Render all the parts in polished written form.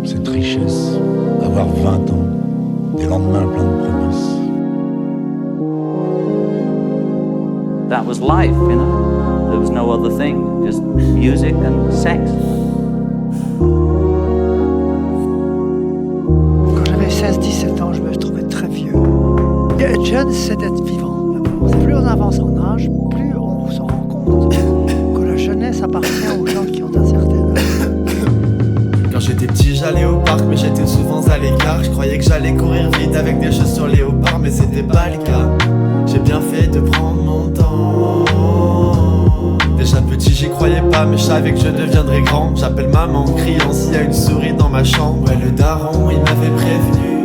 Cette richesse, avoir 20 ans, des lendemains pleins de promesses. That was life, you know. There was no other thing, just music and sex. Quand j'avais 16-17 ans, je me trouvais très vieux. Être jeune, c'est d'être vivant, d'abord. Plus on avance en âge, plus on se rend compte que la jeunesse appartient aux gens qui ont un certain âge. Quand j'étais petit, j'allais au parc, mais j'étais souvent à l'écart. Je croyais que j'allais courir vite avec des chaussures léopard, mais c'était pas le cas. J'ai bien fait de prendre mon temps. Déjà petit, j'y croyais pas, mais je savais que je deviendrais grand. J'appelle maman en criant s'il y a une souris dans ma chambre. Ouais, le daron, il m'avait prévenu.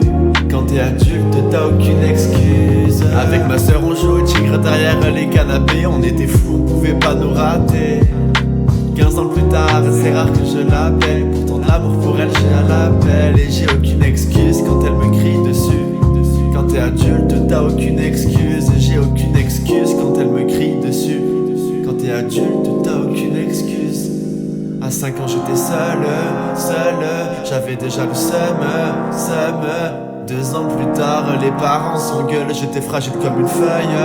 Quand t'es adulte, t'as aucune excuse. Avec ma sœur, on joue au tigre derrière les canapés. On était fous, on pouvait pas nous rater. 15 ans plus tard, c'est rare que je l'appelle. Pourtant de l'amour pour elle, j'ai à l'appel. Et j'ai aucune excuse quand elle me crie dessus. Quand t'es adulte, t'as aucune excuse. Et j'ai aucune excuse quand elle me crie dessus. Quand t'es adulte, t'as aucune excuse. À 5 ans j'étais seul. J'avais déjà le seum. 2 ans plus tard, les parents s'engueulent. J'étais fragile comme une feuille.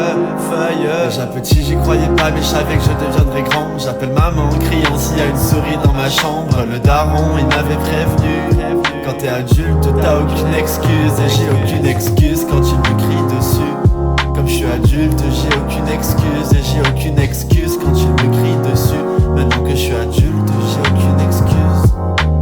Déjà petit, j'y croyais pas, mais je savais que je deviendrais grand. J'appelle maman en criant s'il y a une souris dans ma chambre. Le daron, il m'avait prévenu. Quand t'es adulte, t'as aucune excuse. Et j'ai aucune excuse quand tu me cries dessus. Comme je suis adulte, j'ai aucune excuse. Et j'ai aucune excuse quand tu me cries dessus. Maintenant que je suis adulte, j'ai aucune excuse.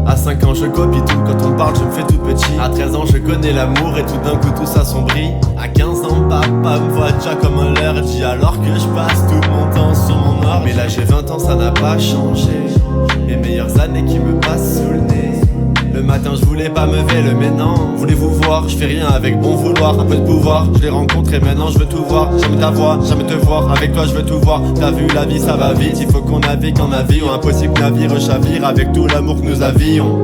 À 5 ans je copie tout, quand on parle je me fais tout petit. À 13 ans je connais l'amour et tout d'un coup tout s'assombrit. À 15 ans papa me voit déjà comme un lerdi, alors que je passe tout mon temps sur mon or. Mais là j'ai 20 ans, ça n'a pas changé. Mes meilleures années qui me passent sous le nez. Le matin je voulais pas me véler, mais non. Voulez-vous voir, je fais rien avec bon vouloir. Un peu de pouvoir, je l'ai rencontré, maintenant je veux tout voir. J'aime ta voix, j'aime te voir, avec toi je veux tout voir. T'as vu la vie ça va vite, il faut qu'on navigue en avion. Impossible navire chavire avec tout l'amour que nous avions.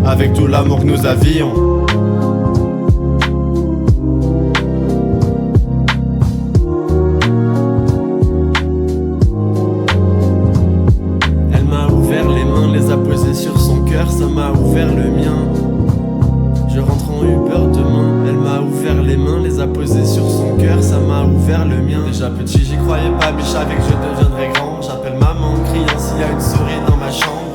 Avec tout l'amour que nous avions. Elle m'a ouvert les mains, les a posées sur son cœur, ça m'a ouvert le mien. Je rentre en Uber demain. Elle m'a ouvert les mains, les a posées sur son cœur, ça m'a ouvert le mien. Déjà petit, j'y croyais pas, mais je savais que je deviendrais grand. J'appelle maman en criant s'il y a une souris dans ma chambre.